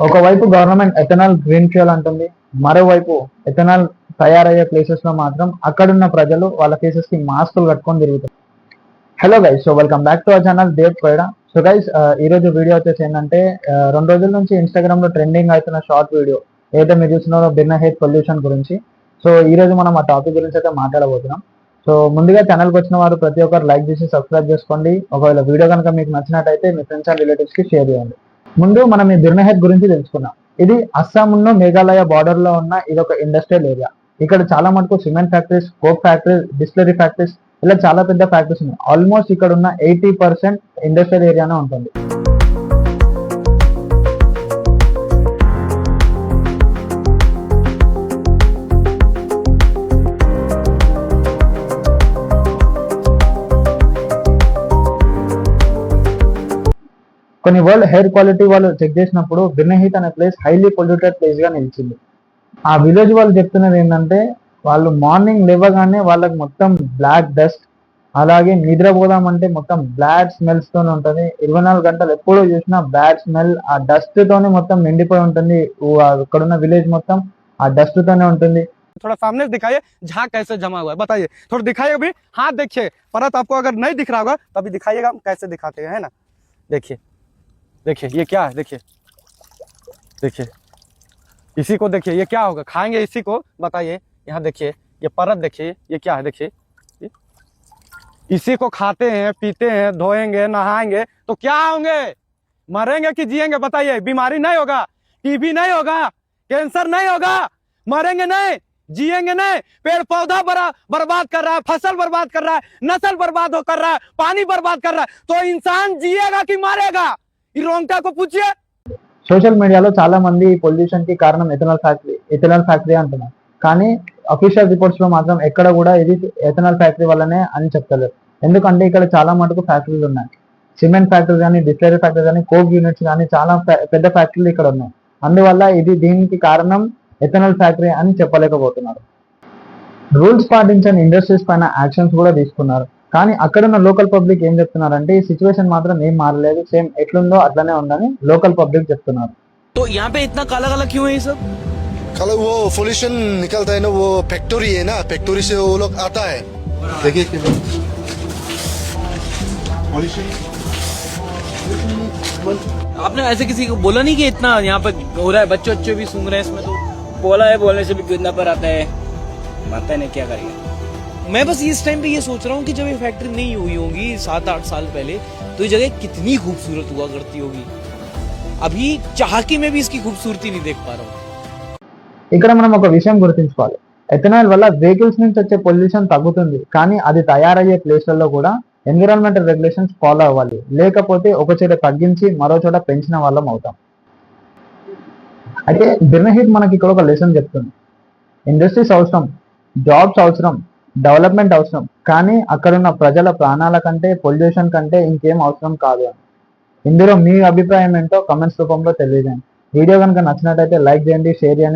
ఒకవైపు government ethanol green fuel అంటుంది, మరోవైపు ఎథనాల్ తయారయ్యే ప్లేసెస్ లో మాత్రం అక్కడున్న ప్రజలు వాళ్ళ ఫేసెస్ కి మాస్కులు కట్టుకొని తిరుగుతారు. Hello guys, so welcome back to our channel Dev Paida. So guys, ఈ రోజు వీడియో వచ్చేసి ఏంటంటే 2 రోజుల నుంచి ఇన్స్టాగ్రామ్ లో ట్రెండింగ్ అవుతున్న షార్ట్ వీడియో ఏదైతే మీరు చూస్తున్నారో బిర్న హెయిర్ పొల్యూషన్ గురించి. సో ఈ రోజు మనం ఆ టాపిక్ గురించి అయితే మాట్లాడబోతున్నాం. సో ముందుగా ఛానల్కి వచ్చిన వారు ప్రతి ఒక్కరు లైక్ చేసి సబ్స్క్రైబ్ చేసుకోండి. ఒకవేళ వీడియో కనుక మీకు నచ్చినట్టయితే మీ ఫ్రెండ్స్ అండ్ రిలేటివ్స్ కి షేర్ చేయండి. ముందు మనం ఈ బిర్న హెయిర్ గురించి తెలుసుకున్నాం. ఇది అస్సాం ఉన్న మేఘాలయ బార్డర్ లో ఉన్న ఇది ఒక ఇండస్ట్రియల్ ఏరియా. ఇక్కడ చాలా మటుకు cement factories, coke factories, distillery factories, ఇలా చాలా పెద్ద ఫ్యాక్టరీస్ ఉన్నాయి. ఆల్మోస్ట్ ఇక్కడ ఉన్న 80% ఇండస్ట్రియల్ ఏరియానే ఉంటుంది. కొన్ని వరల్డ్ హెయిర్ క్వాలిటీ వాళ్ళు చెక్ చేసినప్పుడు బిర్నహీత్ అనే ప్లేస్ హైలీ పొల్యూటెడ్ ప్లేస్ గా నిలిచింది. ఆ విలేజ్ వాళ్ళు చెప్తున్నది ఏంటంటే వాళ్ళు మార్నింగ్ లేవగానే వాళ్ళకి మొత్తం బ్లాక్ డస్ట్, అలాగే నిద్రపోదామంటే మొత్తం బ్లాడ్ స్మెల్స్ తోనే ఉంటుంది. 24 గంటలు ఎప్పుడూ చూసినా బ్యాడ్ స్మెల్, ఆ డస్ట్ తోనే మొత్తం నిండిపోయి ఉంటుంది. అక్కడున్న విలేజ్ మొత్తం ఆ డస్ట్ తోనే ఉంటుంది. थोड़ा सामने से दिखाइए झाग कैसे जमा हुआ है, बताइए थोड़ा दिखाइए अभी। हाथ देखिए, परत आपको अगर नहीं दिख रहा होगा तो अभी दिखाइएगा हम कैसे दिखाते हैं, है ना। देखिए देखिए ये क्या है, देखिए देखिए इसी को देखिए, ये क्या होगा, खाएंगे इसी को, बताइए। यहाँ देखिए ये परत देखिए, ये क्या है, देखिए इसी को खाते हैं, पीते हैं, धोएंगे, नहाएंगे तो क्या होंगे, मरेंगे कि जिएंगे, बताइए। बीमारी नहीं होगा, टीबी नहीं होगा, कैंसर नहीं होगा, मरेंगे नहीं, जिएंगे नहीं। पेड़ पौधा बर्बाद कर रहा है, फसल बर्बाद कर रहा है, नस्ल बर्बाद कर रहा है, पानी बर्बाद कर रहा है, तो इंसान जिएगा कि मरेगा, ये रोंगटा को पूछिए। సోషల్ మీడియాలో చాలా మంది పొల్యూషన్ కి కారణం ఎథనాల్ ఫ్యాక్టరీ అంటున్నారు. కానీ అఫీషియల్ రిపోర్ట్స్ లో మాత్రం ఎక్కడ కూడా ఇది ఎథనాల్ ఫ్యాక్టరీ వల్లనే అని చెప్తలేరు. ఎందుకంటే ఇక్కడ చాలా మటుకు ఫ్యాక్టరీలు ఉన్నాయి. సిమెంట్ ఫ్యాక్టరీస్ కానీ, డిస్టిలరీ ఫ్యాక్టరీస్ కానీ, కోక్ యూనిట్స్ కానీ, చాలా పెద్ద ఫ్యాక్టరీలు ఇక్కడ ఉన్నాయి. అందువల్ల దీనికి కారణం ఎథనాల్ ఫ్యాక్టరీ అని చెప్పలేకపోతున్నారు. రూల్స్ పాటించని ఇండస్ట్రీస్ పైన యాక్షన్స్ కూడా తీసుకున్నారు. కానీ అక్కడున్న లోకల్ పబ్లిక్ ఏం చెప్తున్నారంటే ఈ సిచ్యువేషన్ మాత్రం ఏం మారలేదు, సేమ్ ఎట్లుందో అట్లనే ఉందని లోకల్ పబ్లిక్ చెప్తున్నారు. तो यहाँ पे इतना काला काला क्यों है ये सब? काला वो पोल्यूशन निकलता है ना, वो फैक्ट्री है ना, फैक्ट्री से वो लोग आता है। देखिए आपने ऐसे किसी को बोला नहीं कि इतना यहाँ पे हो रहा है, बच्चे भी सूंघ रहे हैं इसमें? तो बोला है, बोलने से भी कितना पर आता है, मानता है नहीं, क्या करेगा। मैं बस इस टाइम पे ये सोच रहा हूँ कि जब ये फैक्ट्री नहीं हुई होगी 7-8 साल पहले, तो ये जगह कितनी खूबसूरत हुआ करती होगी। अभी चाहकी में भी इसकी खूबसूरती नहीं देख पा रहा हूँ। ఇక్కడ మనం ఒక విషయం గుర్తుంచుకోవాలి. ఎథనాల్ వల్ల వెహికల్స్ నుంచి వచ్చే పొల్యూషన్ తగ్గుతుంది, కానీ అది తయారయ్యే ప్లేస్లలో కూడా ఎన్విరాన్మెంటల్ రెగ్యులేషన్స్ ఫాలో అవ్వాలి. లేకపోతే ఒక చోట తగ్గించి మరో చోట పెంచిన వాళ్ళం అవుతాం. అయితే బిర్నహీత్ మనకి ఇక్కడ ఒక లెసన్ చెప్తుంది. ఇండస్ట్రీస్ అవసరం, జాబ్స్ అవసరం, డెవలప్మెంట్ అవసరం, కానీ అక్కడున్న ప్రజల ప్రాణాల కంటే, పొల్యూషన్ కంటే ఇంకేం అవసరం కాదు అని. ఇందులో మీ అభిప్రాయం ఏంటో కమెంట్స్ రూపంలో తెలియజేయండి. వీడియో కనుక నచ్చినట్టయితే లైక్ చేయండి, షేర్ చేయండి.